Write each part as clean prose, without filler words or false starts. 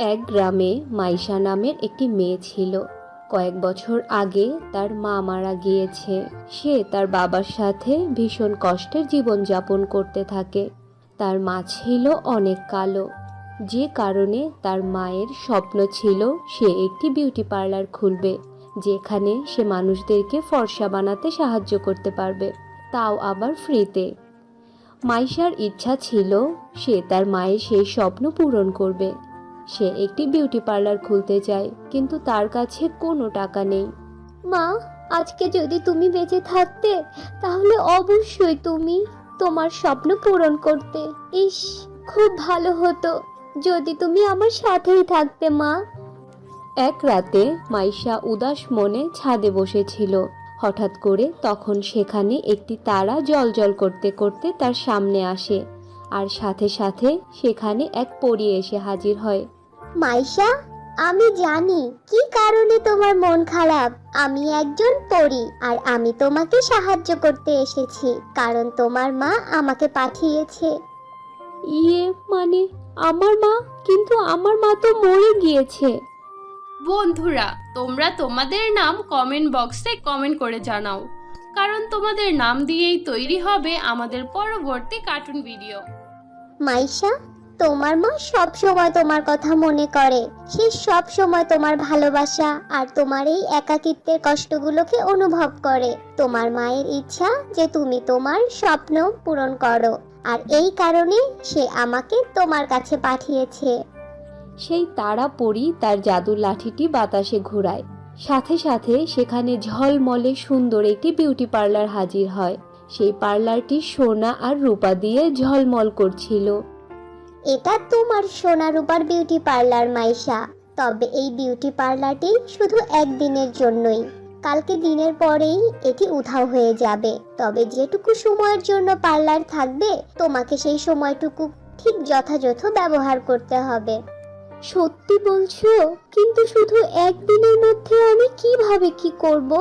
এক গ্রামে মাইশা নামের একটি মেয়ে ছিল। কয়েক বছর আগে তার মা মারা গিয়েছে। সে তার বাবার সাথে ভীষণ কষ্টের জীবনযাপন করতে থাকে। তার মা ছিল অনেক কালো, যে কারণে তার মায়ের স্বপ্ন ছিল সে একটি বিউটি পার্লার খুলবে, যেখানে সে মানুষদেরকে ফর্সা বানাতে সাহায্য করতে পারবে, তাও আবার ফ্রিতে। মাইশার ইচ্ছা ছিল সে তার মায়ের সেই স্বপ্ন পূরণ করবে। সে একটি বিউটি পার্লার খুলতে চায়, কিন্তু তার কাছে কোনো টাকা নেই। মা, আজকে যদি তুমি বেঁচে থাকতে তাহলে অবশ্যই তুমি তোমার স্বপ্ন পূরণ করতে। ইস, খুব ভালো হতো যদি তুমি আমার সাথেই থাকতে মা। এক রাতে মাইশা উদাস মনে ছাদে বসেছিল। হঠাৎ করে তখন সেখানে একটি তারা জ্বলজ্বল করতে করতে তার সামনে আসে, আর সাথে সাথে সেখানে এক পরী এসে হাজির হয়। মাইশা, আমি জানি কি কারণে তোমার মন খারাপ। আমি একজন পরী আর আমি তোমাকে সাহায্য করতে এসেছি, কারণ তোমার মা আমাকে পাঠিয়েছে। মানে আমার মা? কিন্তু আমার মা তো মরে গিয়েছে। বন্ধুরা, তোমরা তোমাদের নাম কমেন্ট বক্সে কমেন্ট করে জানাও, কারণ তোমাদের নাম দিয়েই তৈরি হবে আমাদের পরবর্তী কার্টুন ভিডিও। মাইশা, তোমার মা সব সময় তোমার কথা মনে করে। সে সব সময় তোমার ভালোবাসা আর তোমার এই একাকিত্বের কষ্টগুলোকে অনুভব করে। তোমার মায়ের ইচ্ছা যে তুমি তোমার স্বপ্ন পূরণ করো, আর এই কারণে সে আমাকে তোমার কাছে পাঠিয়েছে। সেই তারা পরী তার জাদুর লাঠিটি বাতাসে ঘোরায়, সাথে সাথে সেখানে ঝলমলে সুন্দর একটি বিউটি পার্লার হাজির হয়। সেই পার্লারটি সোনা আর রূপা দিয়ে ঝলমল করছিল। এটা তোমার সোনা রূপার বিউটি পার্লার মাইশা, তবে এই বিউটি পার্লারটি শুধু একদিনের জন্যই। কালকে দিনের পরেই এটি উধাও হয়ে যাবে। তবে যেটুকু সময়ের জন্য পার্লার থাকবে, তোমাকে সেই সময়টুকু ঠিক যথাযথ ব্যবহার করতে হবে। সত্যি বলছো? কিন্তু শুধু একদিনের মধ্যে আমি কিভাবে কি করব?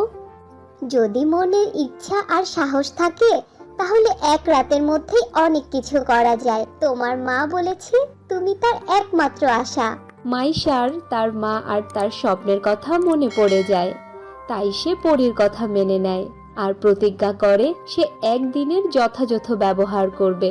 যদি মনের ইচ্ছা আর সাহস থাকে তাহলে এক রাতের মধ্যেই অনেক কিছু করা যায়। তোমার মা বলেছে তুমি তার একমাত্র আশা। মাইশার তার মা আর তার স্বপ্নের কথা মনে পড়ে যায়, তাই সে পরীর কথা মেনে নেয় আর প্রতিজ্ঞা করে সে একদিনের যথাযথ ব্যবহার করবে।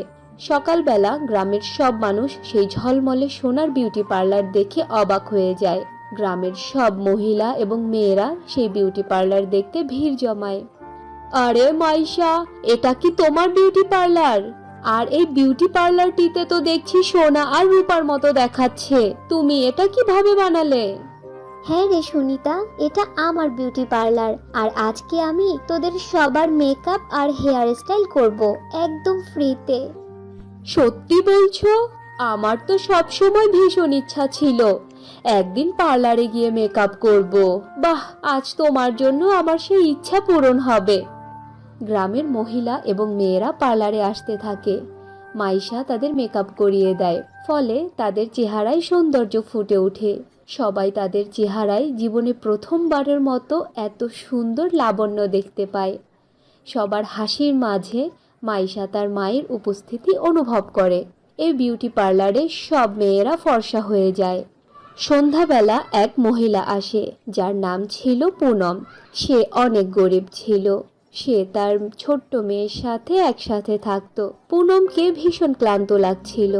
সকালবেলা গ্রামের সব মানুষ সেই ঝলমলে সোনার বিউটি পার্লার দেখে অবাক হয়ে যায়। গ্রামের সব মহিলা এবং মেয়েরা সেই বিউটি পার্লার দেখতে ভিড় জমায়। আরে মাইশা, এটা কি তোমার বিউটি পার্লার? আর এই বিউটি পার্লারটিতে তো দেখছি সোনা আর রূপার মতো দেখাচ্ছে। তুমি এটা কিভাবে বানালে? হ্যাঁ রে সুনিতা, এটা আমার বিউটি পার্লার, আর আজকে আমি তোদের সবার মেকআপ আর হেয়ার স্টাইল করব একদম ফ্রিতে। সত্যি বলছো? আমার তো সব সময় ভীষণ ইচ্ছা ছিল একদিন পার্লারে গিয়ে মেকআপ করব। বাহ, আজ তোমার জন্য আমার সেই ইচ্ছা পূরণ হবে। গ্রামের মহিলা এবং মেয়েরা পার্লারে আসতে থাকে। মাইশা তাদের মেকআপ করিয়ে দেয়, ফলে তাদের চেহারায় সৌন্দর্য ফুটে ওঠে। সবাই তাদের চেহারায় জীবনে প্রথমবারের মতো এত সুন্দর লাবণ্য দেখতে পায়। সবার হাসির মাঝে মাইশা তার মায়ের উপস্থিতি অনুভব করে। এই বিউটি পার্লারে সব মেয়েরা ফর্সা হয়ে যায়। সন্ধ্যাবেলা এক মহিলা আসে, যার নাম ছিল পুনম। সে অনেক গরিব ছিল। সে তার ছোট্ট মেয়ের সাথে একসাথে থাকতো। পুনমকে ভীষণ ক্লান্ত লাগছিল।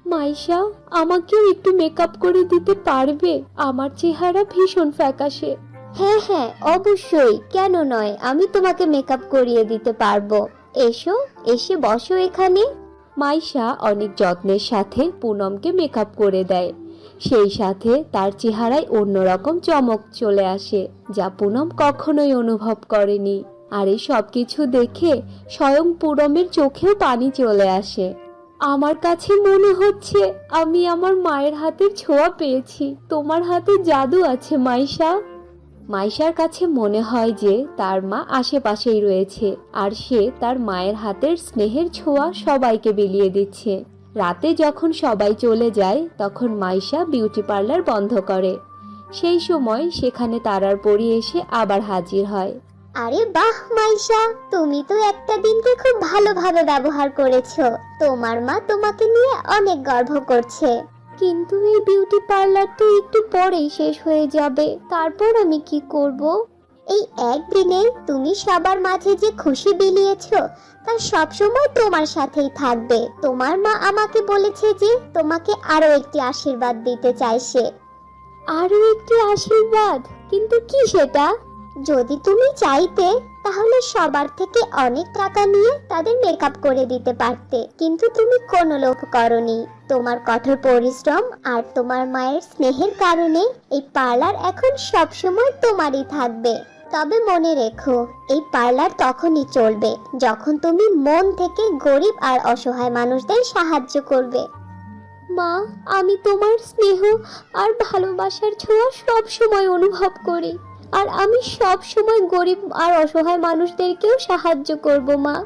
মাইশা, আমাকেও একটু মেকআপ করে দিতে পারবে? আমার চেহারা ভীষণ ফ্যাকাশে। হ্যাঁ হ্যাঁ, অবশ্যই, কেন নয়, আমি তোমাকে মেকআপ করিয়ে দিতে পারবো। এসো, এসে বসো এখানে। মাইশা অনেক যত্নের সাথে পুনমকে মেকআপ করে দেয়। সেই সাথে তার চেহারায় অন্যরকম চমক চলে আসে, যা পুনম কখনোই অনুভব করেনি। আর এই সব কিছু দেখে স্বয়ং পুনমের চোখেও পানি চলে আসে। আমার কাছে মনে হচ্ছে আমি আমার মায়ের হাতের ছোঁয়া পেয়েছি। তোমার হাতে জাদু আছে মাইশা। মাইশার কাছে মনে হয় যে তার মা আশেপাশেই রয়েছে, আর সে তার মায়ের হাতের স্নেহের ছোঁয়া সবাইকে বিলিয়ে দিচ্ছে। রাতে যখন সবাই চলে যায় তখন মাইশা বিউটি পার্লার বন্ধ করে। সেই সময় সেখানে তারার পরী এসে আবার হাজির হয়। আরে বাহ মাইশা, তুমি তো একটা দিনকে খুব ভালোভাবে ব্যবহার করেছো। তোমার মা তোমাকে নিয়ে অনেক গর্ব করছে। কিন্তু এই বিউটি পার্লার তো একটু পরেই শেষ হয়ে যাবে, তারপর আমি কি করব? এই একদিনে তুমি সবার মাঝে যে খুশি বিলিয়েছো তা সব সময় তোমার সাথেই থাকবে। তোমার মা আমাকে বলেছে যে তোমাকে আরো একটি আশীর্বাদ দিতে চাইছে। আরো একটি আশীর্বাদ? কিন্তু কি সেটা? যদি তুমি চাইতে তাহলে সবার থেকে অনেক টাকা নিয়ে তাদের মেকআপ করে দিতে পারতে, কিন্তু তুমি কোনো লোভ করনি। তোমার কঠোর পরিশ্রম আর তোমার মায়ের স্নেহের কারণে এই পার্লার এখন সব সময় তোমারই থাকবে। তবে মনে রেখো, এই পার্লার তখনই চলবে যখন তুমি মন থেকে গরিব আর অসহায় মানুষদের সাহায্য করবে। মা, আমি তোমার স্নেহ আর ভালোবাসার ছোঁয়া সব সময় অনুভব করি, আর আমি সব সময় গরিব আর অসহায় মানুষদেরকেও সাহায্য করব মা।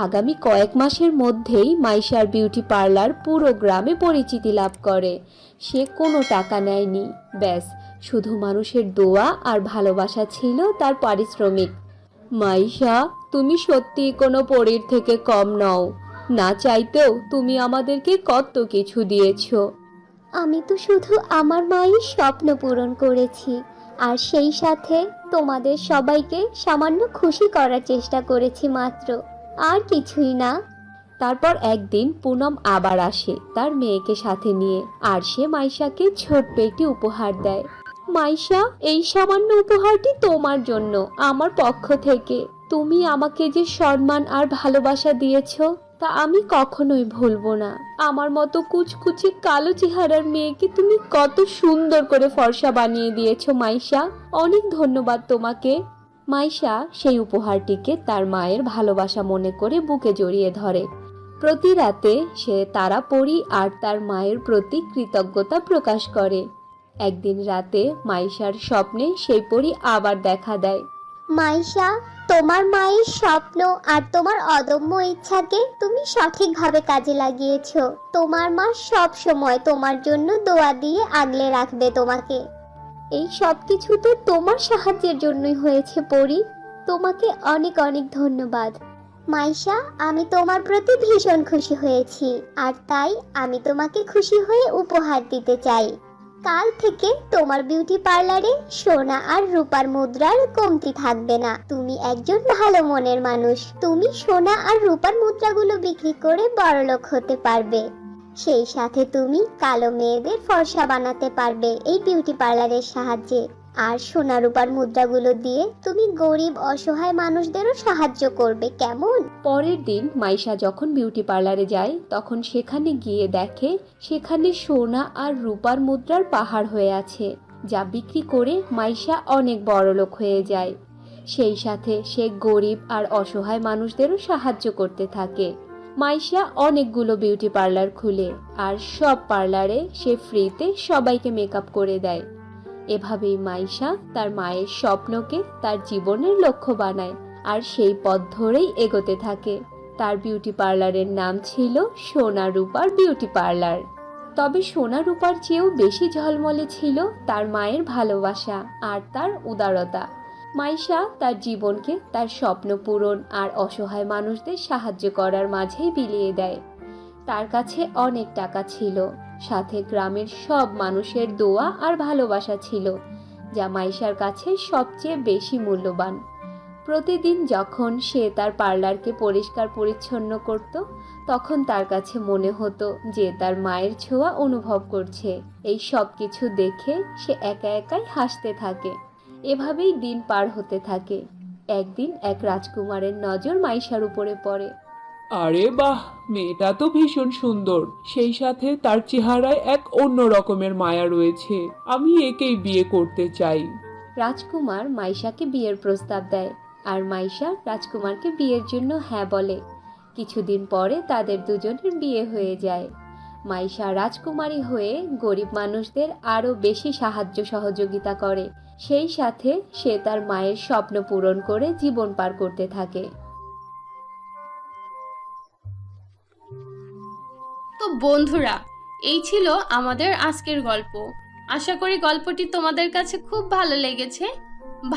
আগামী কয়েক মাসের মধ্যেই মাইশার বিউটি পার্লার পুরো গ্রামে পরিচিতি লাভ করে। সে কোনো টাকা নেয়নি, ব্যাস শুধু মানুষের দোয়া আর ভালোবাসা ছিল তার পারিশ্রমিক। মাইশা, তুমি সত্যিই কোনো পরীর থেকে কম নও। না চাইতেও তুমি আমাদেরকে কত কিছু দিয়েছো। আমি তো শুধু আমার মায়ের স্বপ্ন পূরণ করেছি, আর সেই সাথে তোমাদের সবাইকে সামান্য খুশি করার চেষ্টা করেছি মাত্র, আর কিছুই না। তারপর একদিন পুনম আবার আসে তার মেয়েকে সাথে নিয়ে, আর সে মাইশাকে ছোট্ট একটি উপহার দেয়। মাইশা, এই সামান্য উপহারটি তোমার জন্য আমার পক্ষ থেকে। তুমি আমাকে যে সম্মান আর ভালোবাসা দিয়েছো তা আমি কখনোই ভুলবো না। আমার মতো কুচকুচে কালো চেহারার মেয়েকে তুমি কত সুন্দর করে ফর্সা বানিয়ে দিয়েছো মাইশা, অনেক ধন্যবাদ তোমাকে। মাইশা সেই উপহারটিকে তার মায়ের ভালোবাসা মনে করে বুকে জড়িয়ে ধরে। প্রতি রাতে সে তারা পরী আর তার মায়ের প্রতি কৃতজ্ঞতা প্রকাশ করে। একদিন রাতে মাইশার স্বপ্নে সেই পরী আবার দেখা দেয়। মাইশা, তোমার মায়ের স্বপ্ন আর তোমার অদম্য ইচ্ছাকে তুমি সঠিকভাবে কাজে লাগিয়েছো। তোমার মা সব সময় তোমার জন্য দোয়া দিয়ে আগলে রাখবে তোমাকে। এই সব কিছু তো তোমার সাহায্যের জন্যই হয়েছে পরি। তোমাকে অনেক অনেক ধন্যবাদ। মাইশা, আমি তোমার প্রতি ভীষণ খুশি হয়েছি, আর তাই আমি তোমাকে খুশি হয়ে উপহার দিতে চাই। কাল থেকে তোমার বিউটি পার্লারে সোনা আর রূপার মুদ্রার কমতি থাকবে না। তুমি একজন ভালো মনের মানুষ। তুমি সোনা আর রূপার মুদ্রাগুলো বিক্রি করে বড়লোক হতে পারবে। সেই সাথে তুমি কালো মেয়েদের ফর্সা বানাতে পারবে এই বিউটি পার্লারের সাহায্যে। আর সোনা রূপার মুদ্রাগুলো দিয়ে তুমি গরিব অসহায় মানুষদেরও সাহায্য করবে, কেমন? পরের দিন মাইশা যখন বিউটি পার্লারে যায় তখন সেখানে গিয়ে দেখে সেখানে সোনা আর রূপার মুদ্রার পাহাড় হয়ে আছে, যা বিক্রি করে মাইশা অনেক বড়লোক হয়ে যায়। সেই সাথে সে গরিব আর অসহায় মানুষদেরও সাহায্য করতে থাকে। মাইশা অনেকগুলো বিউটি পার্লার খুলে, আর সব পার্লারে সে ফ্রিতে সবাইকে মেকআপ করে দেয়। এভাবেই মাইশা তার মায়ের স্বপ্নকে তার জীবনের লক্ষ্য বানায়, আর সেই পথ ধরেই এগোতে থাকে। তার বিউটি পার্লারের নাম ছিল সোনা রূপার বিউটি পার্লার। তবে সোনা রূপার চেয়েও বেশি ঝলমলে ছিল তার মায়ের ভালোবাসা আর তার উদারতা। মাইশা তার জীবনকে তার স্বপ্ন পূরণ আর অসহায় মানুষদের সাহায্য করার মাঝেই বিলিয়ে দেয়। তার কাছে অনেক টাকা ছিল, সাথে গ্রামের সব মানুষের দোয়া আর ভালোবাসা ছিল, যা মাইশার কাছে সবচেয়ে বেশি মূল্যবান। প্রতিদিন যখন সে তার পার্লারকে পরিষ্কার পরিচ্ছন্ন করত, তখন তার কাছে মনে হতো যে তার মায়ের ছোঁয়া অনুভব করছে। এই সব কিছু দেখে সে একা একাই হাসতে থাকে। এভাবেই দিন পার হতে থাকে। একদিন এক রাজকুমারের নজর মাইশার উপরে পড়ে। আরে বাহ, মেয়েটা তো ভীষণ সুন্দর, সেই সাথে তার চেহারায় এক অন্য রকমের মায়া রয়েছে। আমি একেই বিয়ে করতে চাই। রাজকুমার মাইশাকে বিয়ের প্রস্তাব দেয়, আর মাইশা রাজকুমারকে বিয়ের জন্য হ্যাঁ বলে। কিছুদিন পরে তাদের দুজনের বিয়ে হয়ে যায়। মাইশা রাজকুমারী হয়ে গরিব মানুষদের আরো বেশি সাহায্য সহযোগিতা করে। সেই সাথে সে তার মায়ের স্বপ্ন পূরণ করে জীবন পার করতে থাকে। তো বন্ধুরা, এই ছিল আমাদের আজকের গল্প। আশা করি গল্পটি তোমাদের কাছে খুব ভালো লেগেছে।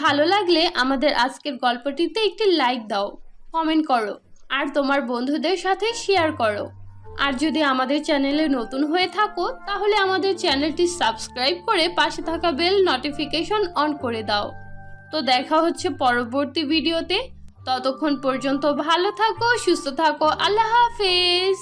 ভালো লাগলে আমাদের আজকের গল্পটিতে একটি লাইক দাও, কমেন্ট করো, আর তোমার বন্ধুদের সাথে শেয়ার করো। আর যদি আমাদের চ্যানেলে নতুন হয়ে থাকো তাহলে আমাদের চ্যানেলটি সাবস্ক্রাইব করে পাশে থাকা বেল নোটিফিকেশন অন করে দাও। তো দেখা হচ্ছে পরবর্তী ভিডিওতে। ততক্ষণ পর্যন্ত ভালো থাকো, সুস্থ থাকো। আল্লাহ হাফেজ।